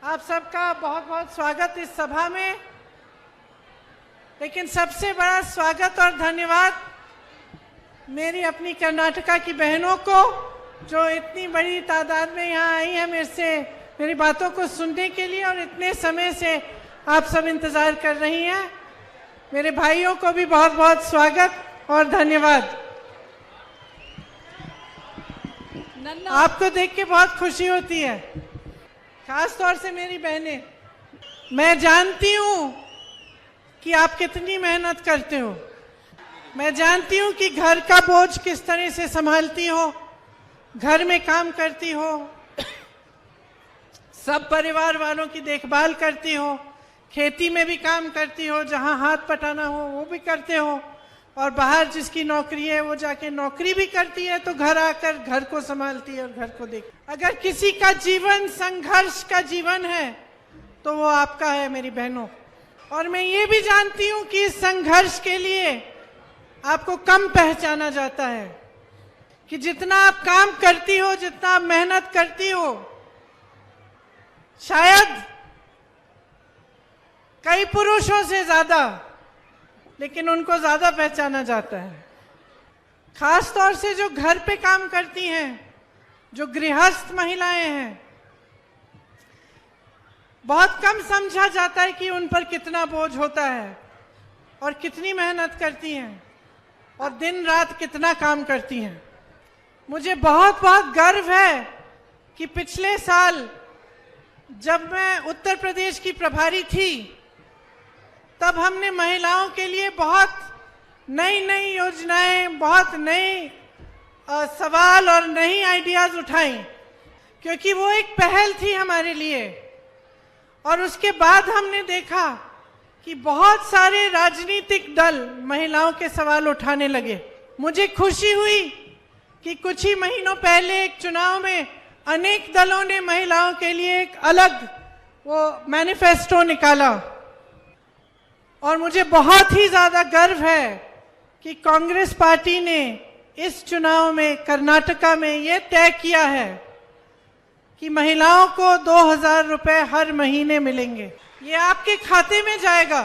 आप सबका बहुत बहुत स्वागत इस सभा में। लेकिन सबसे बड़ा स्वागत और धन्यवाद मेरी अपनी कर्नाटका की बहनों को, जो इतनी बड़ी तादाद में यहाँ आई हैं मेरी बातों को सुनने के लिए और इतने समय से आप सब इंतज़ार कर रही हैं। मेरे भाइयों को भी बहुत बहुत स्वागत और धन्यवाद। आपको देख के बहुत खुशी होती है, खास तौर से मेरी बहनें। मैं जानती हूँ कि आप कितनी मेहनत करते हो, मैं जानती हूँ कि घर का बोझ किस तरह से संभालती हो, घर में काम करती हो, सब परिवार वालों की देखभाल करती हो, खेती में भी काम करती हो, जहाँ हाथ पटाना हो वो भी करते हो, और बाहर जिसकी नौकरी है वो जाके नौकरी भी करती है, तो घर आकर घर को संभालती है और घर को देख। अगर किसी का जीवन संघर्ष का जीवन है तो वो आपका है मेरी बहनों। और मैं ये भी जानती हूँ कि इस संघर्ष के लिए आपको कम पहचाना जाता है, कि जितना आप काम करती हो, जितना आप मेहनत करती हो, शायद कई पुरुषों से ज्यादा, लेकिन उनको ज्यादा पहचाना जाता है। खास तौर से जो घर पे काम करती हैं, जो गृहस्थ महिलाएं हैं, बहुत कम समझा जाता है कि उन पर कितना बोझ होता है और कितनी मेहनत करती हैं और दिन रात कितना काम करती हैं। मुझे बहुत बहुत गर्व है कि पिछले साल जब मैं उत्तर प्रदेश की प्रभारी थी, तब हमने महिलाओं के लिए बहुत नई नई योजनाएं, बहुत नए सवाल और नई आइडियाज उठाई, क्योंकि वो एक पहल थी हमारे लिए। और उसके बाद हमने देखा कि बहुत सारे राजनीतिक दल महिलाओं के सवाल उठाने लगे। मुझे खुशी हुई कि कुछ ही महीनों पहले एक चुनाव में अनेक दलों ने महिलाओं के लिए एक अलग वो मैनिफेस्टो निकाला, और मुझे बहुत ही ज्यादा गर्व है कि कांग्रेस पार्टी ने इस चुनाव में कर्नाटका में ये तय किया है कि महिलाओं को 2000 रुपए हर महीने मिलेंगे। ये आपके खाते में जाएगा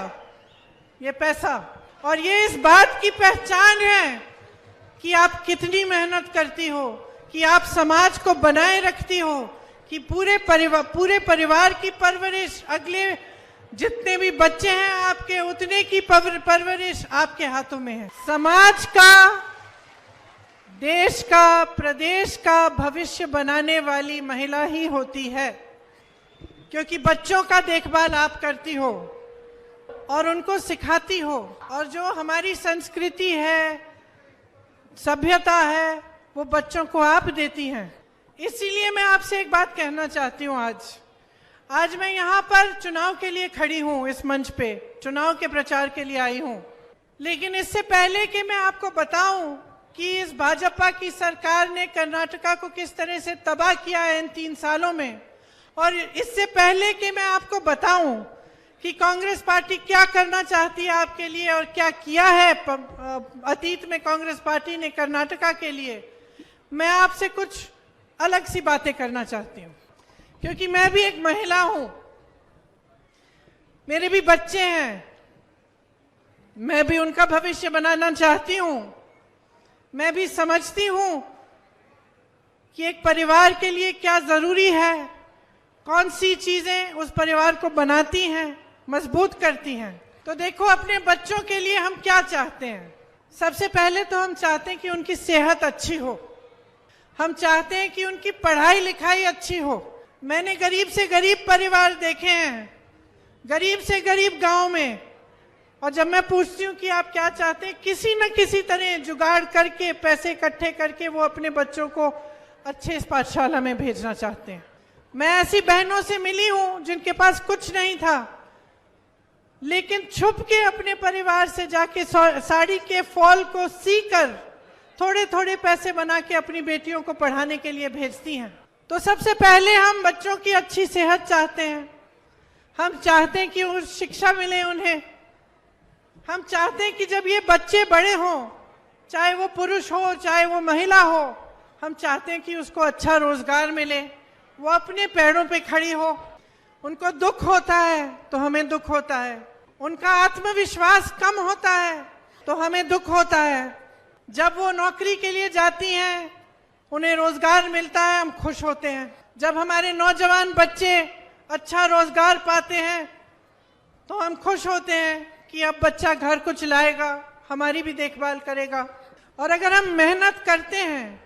ये पैसा, और ये इस बात की पहचान है कि आप कितनी मेहनत करती हो, कि आप समाज को बनाए रखती हो, कि पूरे परिवार की परवरिश, अगले जितने भी बच्चे हैं आपके, उतने की परवरिश आपके हाथों में है। समाज का, देश का, प्रदेश का भविष्य बनाने वाली महिला ही होती है, क्योंकि बच्चों का देखभाल आप करती हो और उनको सिखाती हो, और जो हमारी संस्कृति है, सभ्यता है, वो बच्चों को आप देती हैं। इसीलिए मैं आपसे एक बात कहना चाहती हूँ। आज मैं यहाँ पर चुनाव के लिए खड़ी हूँ, इस मंच पे चुनाव के प्रचार के लिए आई हूँ। लेकिन इससे पहले कि मैं आपको बताऊं कि इस भाजपा की सरकार ने कर्नाटका को किस तरह से तबाह किया है इन 3 सालों में, और इससे पहले कि मैं आपको बताऊं कि कांग्रेस पार्टी क्या करना चाहती है आपके लिए और क्या किया है अतीत में कांग्रेस पार्टी ने कर्नाटका के लिए, मैं आपसे कुछ अलग सी बातें करना चाहती हूँ। क्योंकि मैं भी एक महिला हूं, मेरे भी बच्चे हैं, मैं भी उनका भविष्य बनाना चाहती हूं। मैं भी समझती हूं कि एक परिवार के लिए क्या जरूरी है, कौन सी चीजें उस परिवार को बनाती हैं, मजबूत करती हैं। तो देखो, अपने बच्चों के लिए हम क्या चाहते हैं। सबसे पहले तो हम चाहते हैं कि उनकी सेहत अच्छी हो, हम चाहते हैं कि उनकी पढ़ाई लिखाई अच्छी हो। मैंने गरीब से गरीब परिवार देखे हैं, गरीब से गरीब गांव में, और जब मैं पूछती हूँ कि आप क्या चाहते हैं, किसी न किसी तरह जुगाड़ करके, पैसे इकट्ठे करके वो अपने बच्चों को अच्छे पाठशाला में भेजना चाहते हैं। मैं ऐसी बहनों से मिली हूँ जिनके पास कुछ नहीं था, लेकिन छुप के अपने परिवार से जाके साड़ी के फॉल को सीकर थोड़े थोड़े पैसे बना के अपनी बेटियों को पढ़ाने के लिए भेजती हैं। तो सबसे पहले हम बच्चों की अच्छी सेहत चाहते हैं, हम चाहते हैं कि शिक्षा मिले उन्हें, हम चाहते हैं कि जब ये बच्चे बड़े हों, चाहे वो पुरुष हो चाहे वो महिला हो, हम चाहते हैं कि उसको अच्छा रोजगार मिले, वो अपने पैरों पे खड़ी हो। उनको दुख होता है तो हमें दुख होता है, उनका आत्मविश्वास कम होता है तो हमें दुख होता है। जब वो नौकरी के लिए जाती हैं, उन्हें रोजगार मिलता है, हम खुश होते हैं। जब हमारे नौजवान बच्चे अच्छा रोजगार पाते हैं तो हम खुश होते हैं कि अब बच्चा घर को चलाएगा, हमारी भी देखभाल करेगा। और अगर हम मेहनत करते हैं,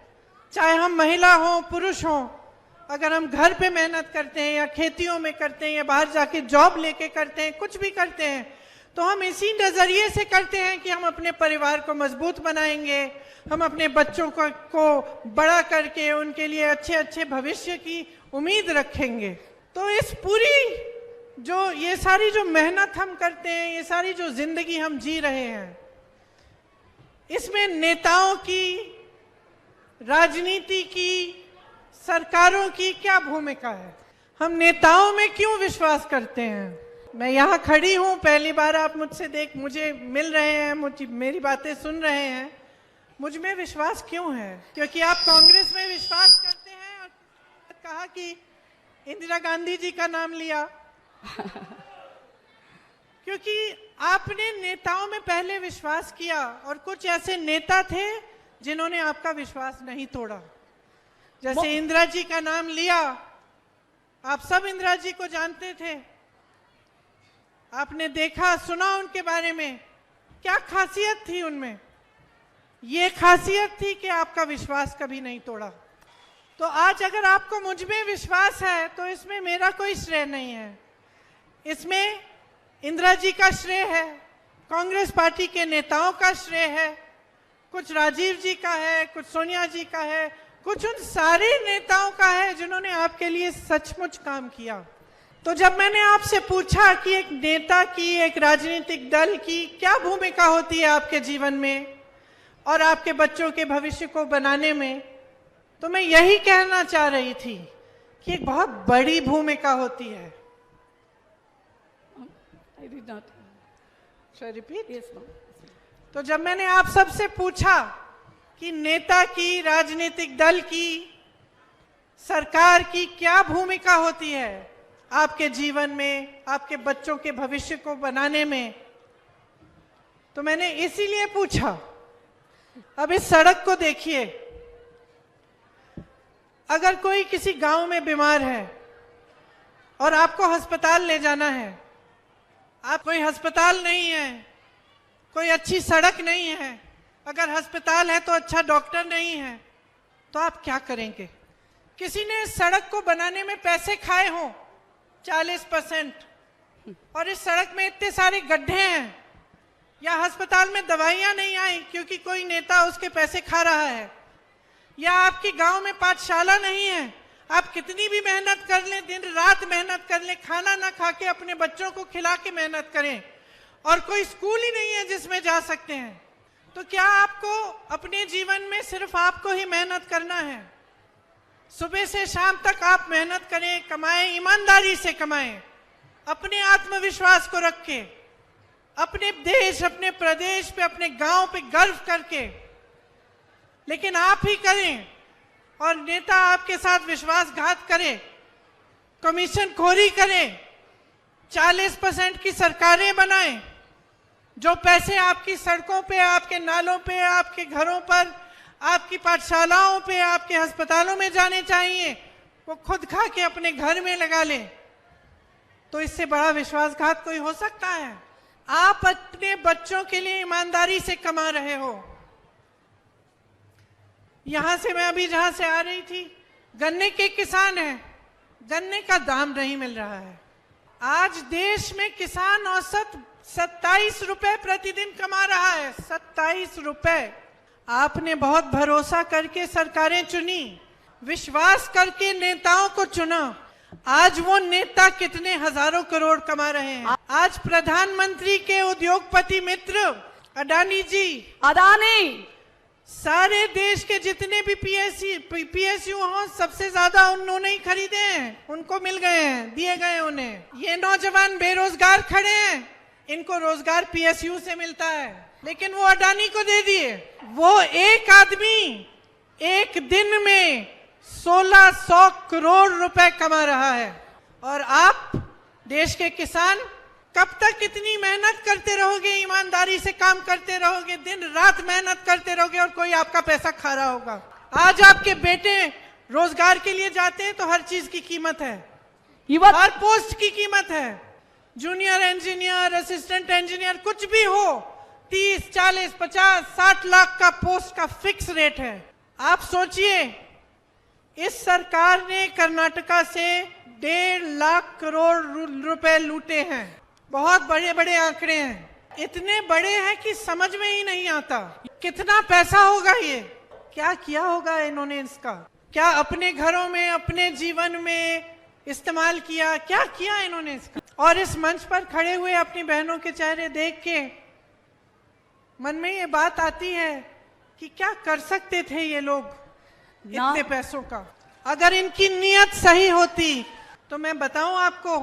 चाहे हम महिला हो पुरुष हो, अगर हम घर पे मेहनत करते हैं या खेतियों में करते हैं या बाहर जाके जॉब लेके करते हैं, कुछ भी करते हैं, तो हम इसी नजरिए से करते हैं कि हम अपने परिवार को मजबूत बनाएंगे, हम अपने बच्चों को बड़ा करके उनके लिए अच्छे अच्छे भविष्य की उम्मीद रखेंगे। तो इस पूरी जो ये सारी जो मेहनत हम करते हैं, ये सारी जो जिंदगी हम जी रहे हैं, इसमें नेताओं की, राजनीति की, सरकारों की क्या भूमिका है? हम नेताओं में क्यों विश्वास करते हैं? मैं यहाँ खड़ी हूँ, पहली बार आप मुझे मिल रहे हैं, मेरी बातें सुन रहे हैं, मुझ में विश्वास क्यों है? क्योंकि आप कांग्रेस में विश्वास करते हैं और कहा कि इंदिरा गांधी जी का नाम लिया क्योंकि आपने नेताओं में पहले विश्वास किया और कुछ ऐसे नेता थे जिन्होंने आपका विश्वास नहीं तोड़ा। जैसे इंदिरा जी का नाम लिया, आप सब इंदिरा जी को जानते थे, आपने देखा सुना उनके बारे में, क्या खासियत थी उनमें? ये खासियत थी कि आपका विश्वास कभी नहीं तोड़ा। तो आज अगर आपको मुझ में विश्वास है तो इसमें मेरा कोई श्रेय नहीं है, इसमें इंदिरा जी का श्रेय है, कांग्रेस पार्टी के नेताओं का श्रेय है, कुछ राजीव जी का है, कुछ सोनिया जी का है, कुछ उन सारे नेताओं का है जिन्होंने आपके लिए सचमुच काम किया। तो जब मैंने आपसे पूछा कि एक नेता की, एक राजनीतिक दल की क्या भूमिका होती है आपके जीवन में और आपके बच्चों के भविष्य को बनाने में, तो मैं यही कहना चाह रही थी कि एक बहुत बड़ी भूमिका होती है। तो जब मैंने आप सबसे पूछा कि नेता की, राजनीतिक दल की, सरकार की क्या भूमिका होती है आपके जीवन में, आपके बच्चों के भविष्य को बनाने में, तो मैंने इसीलिए पूछा। अब इस सड़क को देखिए, अगर कोई किसी गांव में बीमार है और आपको अस्पताल ले जाना है, आप कोई अस्पताल नहीं है, कोई अच्छी सड़क नहीं है, अगर अस्पताल है तो अच्छा डॉक्टर नहीं है, तो आप क्या करेंगे? किसी ने सड़क को बनाने में पैसे खाए हों 40%, और इस सड़क में इतने सारे गड्ढे हैं, या अस्पताल में दवाइयां नहीं आई क्योंकि कोई नेता उसके पैसे खा रहा है, या आपके गांव में पाठशाला नहीं है, आप कितनी भी मेहनत कर लें, दिन रात मेहनत कर लें, खाना ना खा के अपने बच्चों को खिला के मेहनत करें, और कोई स्कूल ही नहीं है जिसमें जा सकते हैं, तो क्या आपको अपने जीवन में सिर्फ आपको ही मेहनत करना है? सुबह से शाम तक आप मेहनत करें, कमाएं, ईमानदारी से कमाएं, अपने आत्मविश्वास को रख के, अपने देश, अपने प्रदेश पे, अपने गांव पे गर्व करके, लेकिन आप ही करें और नेता आपके साथ विश्वासघात करे, कमीशन खोरी करे, 40% की सरकारें बनाएं, जो पैसे आपकी सड़कों पे, आपके नालों पे, आपके घरों पर, आपकी पाठशालाओं पे, आपके अस्पतालों में जाने चाहिए, वो खुद खा के अपने घर में लगा ले, तो इससे बड़ा विश्वासघात कोई हो सकता है? आप अपने बच्चों के लिए ईमानदारी से कमा रहे हो। यहां से मैं अभी जहां से आ रही थी, गन्ने के किसान हैं, गन्ने का दाम नहीं मिल रहा है। आज देश में किसान औसत 27 रुपए प्रतिदिन कमा रहा है, 27 रुपए। आपने बहुत भरोसा करके सरकारें चुनी, विश्वास करके नेताओं को चुना, आज वो नेता कितने हजारों करोड़ कमा रहे हैं। आज प्रधानमंत्री के उद्योगपति मित्र अडानी जी, अडानी सारे देश के जितने भी पीएसयू हों, सबसे ज्यादा उन्होंने ही खरीदे हैं, उनको मिल गए हैं, दिए गए उन्हें। ये नौजवान बेरोजगार खड़े हैं, इनको रोजगार पीएसयू से मिलता है, लेकिन वो अडानी को दे दिए। वो एक आदमी एक दिन में 1600 करोड़ रुपए कमा रहा है, और आप देश के किसान कब तक इतनी मेहनत करते रहोगे, ईमानदारी से काम करते रहोगे, दिन रात मेहनत करते रहोगे और कोई आपका पैसा खा रहा होगा? आज आपके बेटे रोजगार के लिए जाते हैं तो हर चीज की कीमत है, हर पोस्ट की कीमत है। जूनियर इंजीनियर, असिस्टेंट इंजीनियर, कुछ भी हो, 30, 40, 50, 60 लाख का पोस्ट का फिक्स रेट है। आप सोचिए, इस सरकार ने कर्नाटका से 1.5 लाख करोड़ रुपए लूटे हैं। बहुत बड़े बड़े आंकड़े हैं, इतने बड़े हैं कि समझ में ही नहीं आता कितना पैसा होगा ये। क्या किया होगा इन्होंने इसका? क्या अपने घरों में, अपने जीवन में इस्तेमाल किया? क्या किया इन्होंने इसका? और इस मंच पर खड़े हुए अपनी बहनों के चेहरे देख के मन में ये बात आती है कि क्या कर सकते थे ये लोग इतने पैसों का। अगर इनकी नीयत सही होती तो मैं बताऊं आपको,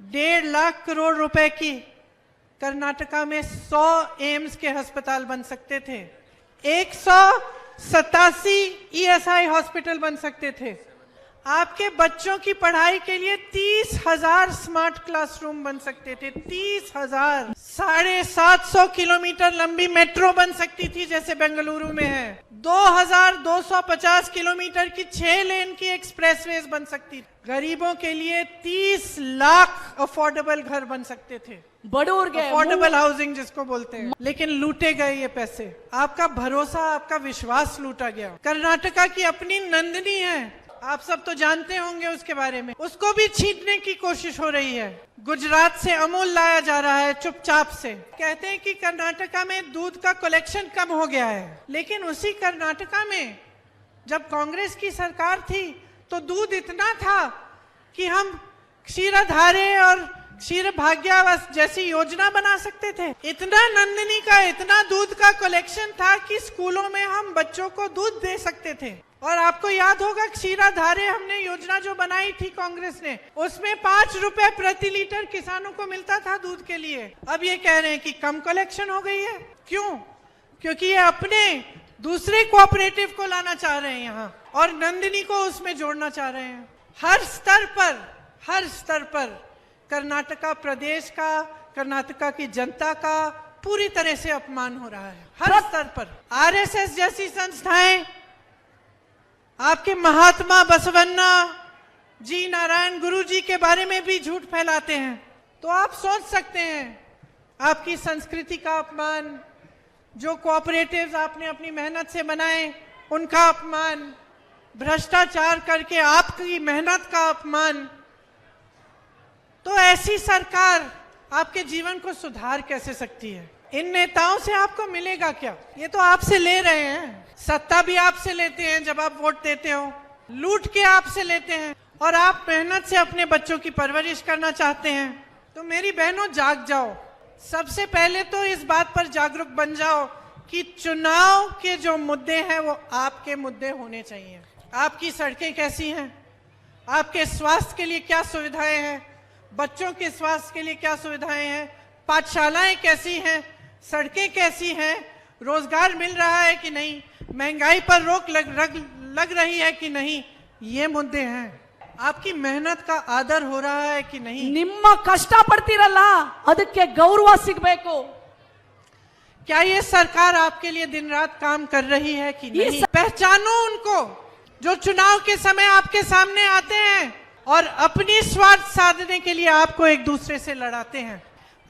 1.5 लाख करोड़ रुपए की कर्नाटका में 100 एम्स के अस्पताल बन सकते थे, 187 ESI हॉस्पिटल बन सकते थे, आपके बच्चों की पढ़ाई के लिए 30,000 स्मार्ट क्लासरूम बन सकते थे, 30,000। 750 किलोमीटर लंबी मेट्रो बन सकती थी जैसे बेंगलुरु में है, 2,250 किलोमीटर की 6 लेन की एक्सप्रेसवेज बन सकती थी, गरीबों के लिए 30 लाख अफोर्डेबल घर बन सकते थे, बड़ोर गए, अफोर्डेबल हाउसिंग जिसको बोलते हैं। लेकिन लूटे गए ये पैसे, आपका भरोसा, आपका विश्वास लूटा गया। कर्नाटका की अपनी नंदिनी है, आप सब तो जानते होंगे उसके बारे में, उसको भी छीनने की कोशिश हो रही है। गुजरात से अमूल लाया जा रहा है चुपचाप से। कहते हैं कि कर्नाटका में दूध का कलेक्शन कम हो गया है, लेकिन उसी कर्नाटका में जब कांग्रेस की सरकार थी तो दूध इतना था कि हम क्षीरधारे और क्षीर भाग्य जैसी योजना बना सकते थे। इतना नंदिनी का, इतना दूध का कलेक्शन था कि स्कूलों में हम बच्चों को दूध दे सकते थे। और आपको याद होगा, क्षीराधारे हमने योजना जो बनाई थी कांग्रेस ने, उसमें 5 रुपए प्रति लीटर किसानों को मिलता था दूध के लिए। अब ये कह रहे हैं कि कम कलेक्शन हो गई है। क्यों? क्योंकि ये अपने दूसरे कोऑपरेटिव को लाना चाह रहे हैं यहाँ और नंदिनी को उसमें जोड़ना चाह रहे हैं। हर स्तर पर कर्नाटका प्रदेश का, कर्नाटका की जनता का पूरी तरह से अपमान हो रहा है, हर स्तर पर। RSS जैसी संस्थाएं आपके महात्मा बसवन्ना जी, नारायण गुरु जी के बारे में भी झूठ फैलाते हैं। तो आप सोच सकते हैं, आपकी संस्कृति का अपमान, जो कोऑपरेटिव्स आपने अपनी मेहनत से बनाए उनका अपमान, भ्रष्टाचार करके आपकी मेहनत का अपमान। तो ऐसी सरकार आपके जीवन को सुधार कैसे सकती है? इन नेताओं से आपको मिलेगा क्या? ये तो आपसे ले रहे हैं, सत्ता भी आपसे लेते हैं जब आप वोट देते हो, लूट के आपसे लेते हैं, और आप मेहनत से अपने बच्चों की परवरिश करना चाहते हैं। तो मेरी बहनों, जाग जाओ। सबसे पहले तो इस बात पर जागरूक बन जाओ कि चुनाव के जो मुद्दे हैं वो आपके मुद्दे होने चाहिए। आपकी सड़कें कैसी हैं, आपके स्वास्थ्य के लिए क्या सुविधाएं हैं, बच्चों के स्वास्थ्य के लिए क्या सुविधाएं हैं, पाठशालाएं कैसी हैं, सड़कें कैसी हैं, रोजगार मिल रहा है कि नहीं, महंगाई पर रोक लग रही है कि नहीं, ये मुद्दे हैं। आपकी मेहनत का आदर हो रहा है कि नहीं, ನಿಮ್ಮ ಕಷ್ಟ ಪಡ್ತಿರಲ್ಲ ಅದಕ್ಕೆ ಗೌರವ ಸಿಗಬೇಕು। क्या ये सरकार आपके लिए दिन रात काम कर रही है कि नहीं? पहचानो उनको जो चुनाव के समय आपके सामने आते हैं और अपनी स्वार्थ साधने के लिए आपको एक दूसरे से लड़ाते हैं।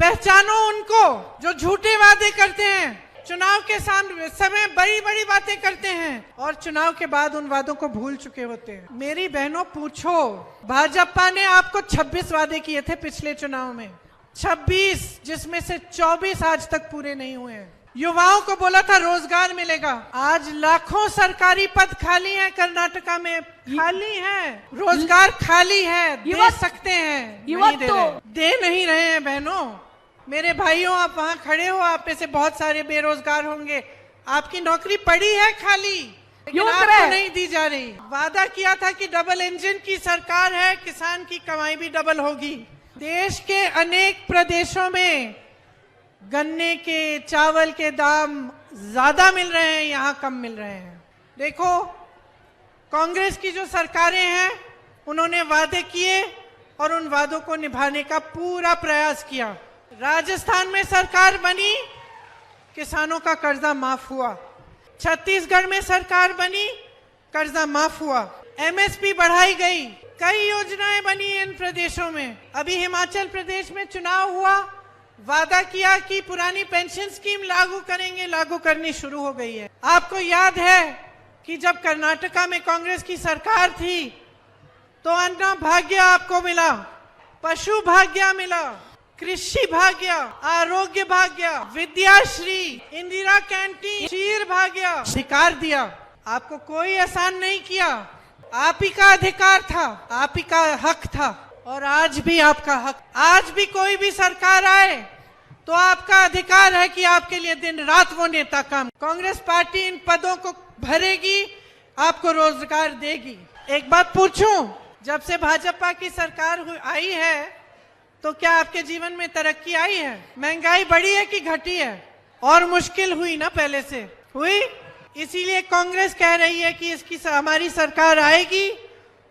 पहचानो उनको जो झूठे वादे करते हैं, चुनाव के समय बड़ी बड़ी बातें करते हैं और चुनाव के बाद उन वादों को भूल चुके होते हैं। मेरी बहनों, पूछो, भाजपा ने आपको 26 वादे किए थे पिछले चुनाव में, 26, जिसमें से 24 आज तक पूरे नहीं हुए हैं। युवाओं को बोला था रोजगार मिलेगा, आज लाखों सरकारी पद खाली हैं कर्नाटका में, खाली हैं, रोजगार खाली है, दे सकते हैं, दे नहीं रहे हैं। बहनों, मेरे भाइयों, आप वहां खड़े हो, आप में से बहुत सारे बेरोजगार होंगे, आपकी नौकरी पड़ी है खाली, लेकिन आपको नहीं दी जा रही। वादा किया था कि डबल इंजन की सरकार है, किसान की कमाई भी डबल होगी। देश के अनेक प्रदेशों में गन्ने के, चावल के दाम ज्यादा मिल रहे हैं, यहां कम मिल रहे हैं। देखो, कांग्रेस की जो सरकारें हैं उन्होंने वादे किए, और उन वादों को निभाने का पूरा प्रयास किया। राजस्थान में सरकार बनी, किसानों का कर्जा माफ हुआ। छत्तीसगढ़ में सरकार बनी, कर्जा माफ हुआ। एमएसपी बढ़ाई गई, कई योजनाएं बनी इन प्रदेशों में। अभी हिमाचल प्रदेश में चुनाव हुआ, वादा किया कि पुरानी पेंशन स्कीम लागू करेंगे, लागू करनी शुरू हो गई है। आपको याद है कि जब कर्नाटका में कांग्रेस की सरकार थी तो अन्न भाग्य आपको मिला, पशु भाग्य मिला, कृषि भाग्य, आरोग्य भाग्य, विद्याश्री, इंदिरा कैंटीन, क्षीर भाग्य, अधिकार दिया। आपको कोई एहसान नहीं किया, आप ही का अधिकार था, आप ही का हक था, और आज भी आपका हक। आज भी कोई भी सरकार आए तो आपका अधिकार है कि आपके लिए दिन रात वो नेता काम। कांग्रेस पार्टी इन पदों को भरेगी, आपको रोजगार देगी। एक बात पूछूं, जब से भाजपा की सरकार आई है तो क्या आपके जीवन में तरक्की आई है? महंगाई बढ़ी है कि घटी है? और मुश्किल हुई ना, पहले से हुई। इसीलिए कांग्रेस कह रही है कि इसकी हमारी सरकार आएगी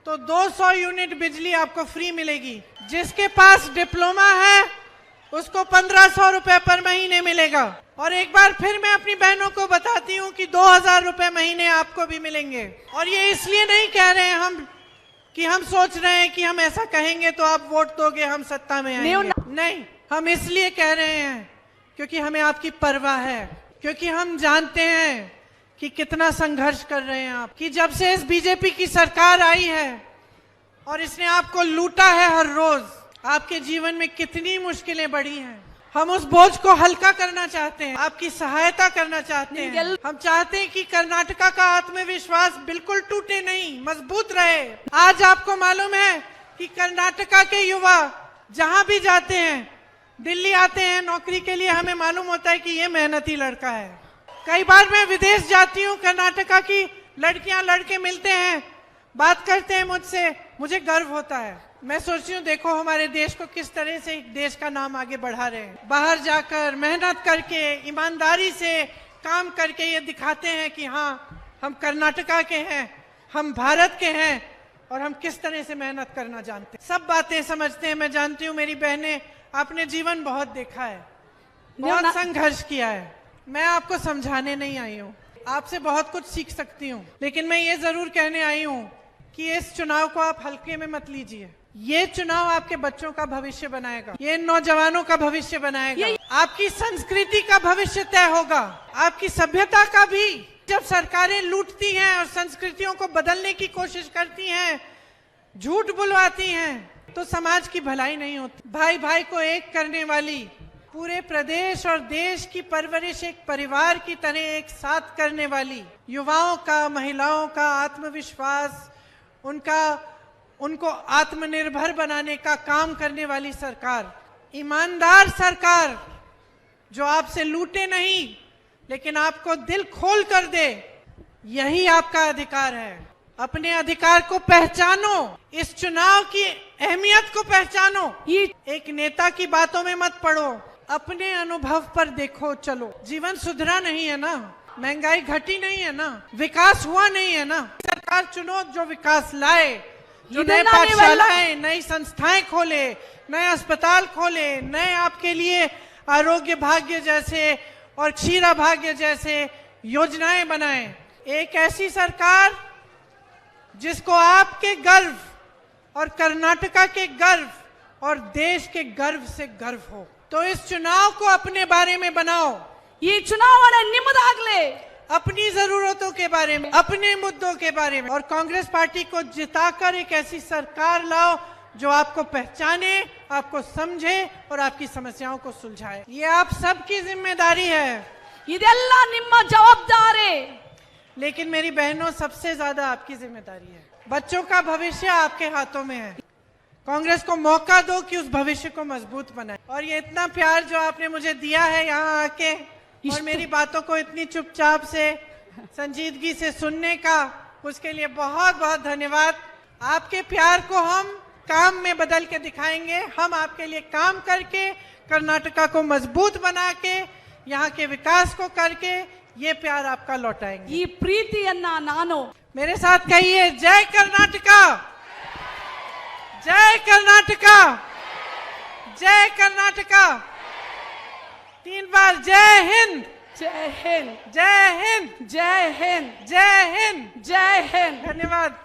तो 200 यूनिट बिजली आपको फ्री मिलेगी। जिसके पास डिप्लोमा है उसको 1500 रुपए पर महीने मिलेगा। और एक बार फिर मैं अपनी बहनों को बताती हूँ कि 2000 रुपए महीने आपको भी मिलेंगे। और ये इसलिए नहीं कह रहे हैं हम कि हम सोच रहे हैं कि हम ऐसा कहेंगे तो आप वोट दोगे, हम सत्ता में आएंगे। नहीं, हम इसलिए कह रहे हैं क्योंकि हमें आपकी परवाह है, क्योंकि हम जानते हैं कि कितना संघर्ष कर रहे हैं आप, कि जब से इस बीजेपी की सरकार आई है और इसने आपको लूटा है हर रोज, आपके जीवन में कितनी मुश्किलें बढ़ी हैं। हम उस बोझ को हल्का करना चाहते हैं, आपकी सहायता करना चाहते हैं। हम चाहते हैं कि कर्नाटका का आत्मविश्वास बिल्कुल टूटे नहीं, मजबूत रहे। आज आपको मालूम है कि कर्नाटका के युवा जहां भी जाते हैं, दिल्ली आते हैं नौकरी के लिए, हमें मालूम होता है कि ये मेहनती लड़का है। कई बार मैं विदेश जाती हूँ, कर्नाटका की लड़कियां लड़के मिलते हैं, बात करते हैं मुझसे, मुझे गर्व होता है। मैं सोचती हूँ देखो हमारे देश को किस तरह से देश का नाम आगे बढ़ा रहे हैं। बाहर जाकर मेहनत करके, ईमानदारी से काम करके ये दिखाते हैं कि हाँ हम कर्नाटका के हैं, हम भारत के हैं और हम किस तरह से मेहनत करना जानते हैं। सब बातें समझते हैं। मैं जानती हूँ मेरी बहनें, आपने जीवन बहुत देखा है, बहुत संघर्ष किया है। मैं आपको समझाने नहीं आई हूँ, आपसे बहुत कुछ सीख सकती हूँ, लेकिन मैं ये जरूर कहने आई हूँ कि इस चुनाव को आप हल्के में मत लीजिए। ये चुनाव आपके बच्चों का भविष्य बनाएगा, ये नौजवानों का भविष्य बनाएगा, आपकी संस्कृति का भविष्य तय होगा, आपकी सभ्यता का भी। जब सरकारें लूटती हैं और संस्कृतियों को बदलने की कोशिश करती हैं, झूठ बुलवाती हैं, तो समाज की भलाई नहीं होती। भाई भाई को एक करने वाली, पूरे प्रदेश और देश की परवरिश एक परिवार की तरह एक साथ करने वाली, युवाओं का, महिलाओं का आत्मविश्वास, उनको आत्मनिर्भर बनाने का काम करने वाली सरकार, ईमानदार सरकार जो आपसे लूटे नहीं लेकिन आपको दिल खोल कर दे, यही आपका अधिकार है। अपने अधिकार को पहचानो, इस चुनाव की अहमियत को पहचानो। एक नेता की बातों में मत पड़ो, अपने अनुभव पर देखो चलो। जीवन सुधरा नहीं है ना, महंगाई घटी नहीं है ना, विकास हुआ नहीं है ना। सरकार चुनो जो विकास लाए, जो नए पाठशालाएं, नई संस्थाएं खोले, नए अस्पताल खोले, नए आपके लिए आरोग्य भाग्य जैसे और क्षीरा भाग्य जैसे योजनाएं बनाए। एक ऐसी सरकार जिसको आपके गर्व और कर्नाटका के गर्व और देश के गर्व से गर्व हो। तो इस चुनाव को अपने बारे में बनाओ। ये चुनाव निम्मदागले अपनी जरूरतों के बारे में, अपने मुद्दों के बारे में, और कांग्रेस पार्टी को जिताकर एक ऐसी सरकार लाओ जो आपको पहचाने, आपको समझे और आपकी समस्याओं को सुलझाए। ये आप सबकी जिम्मेदारी है, ಇದೆಲ್ಲ ನಿಮ್ಮ ಜವಾಬ್ದಾರಿ। लेकिन मेरी बहनों, सबसे ज्यादा आपकी जिम्मेदारी है। बच्चों का भविष्य आपके हाथों में है। कांग्रेस को मौका दो कि उस भविष्य को मजबूत बनाए। और ये इतना प्यार जो आपने मुझे दिया है यहाँ आके, और मेरी बातों को इतनी चुपचाप से, संजीदगी से सुनने का, उसके लिए बहुत बहुत धन्यवाद। आपके प्यार को हम काम में बदल के दिखाएंगे। हम आपके लिए काम करके, कर्नाटका को मजबूत बना के, यहाँ के विकास को करके ये प्यार आपका लौटाएंगे। ಈ ಪ್ರೀತಿಯನ್ನ ನಾನು मेरे साथ कहिए, जय कर्नाटका, जय कर्नाटका, जय कर्नाटका। 3 बार जय हिंद, जय हिंद, जय हिंद, जय हिंद, जय हिंद। जय हिंद। धन्यवाद।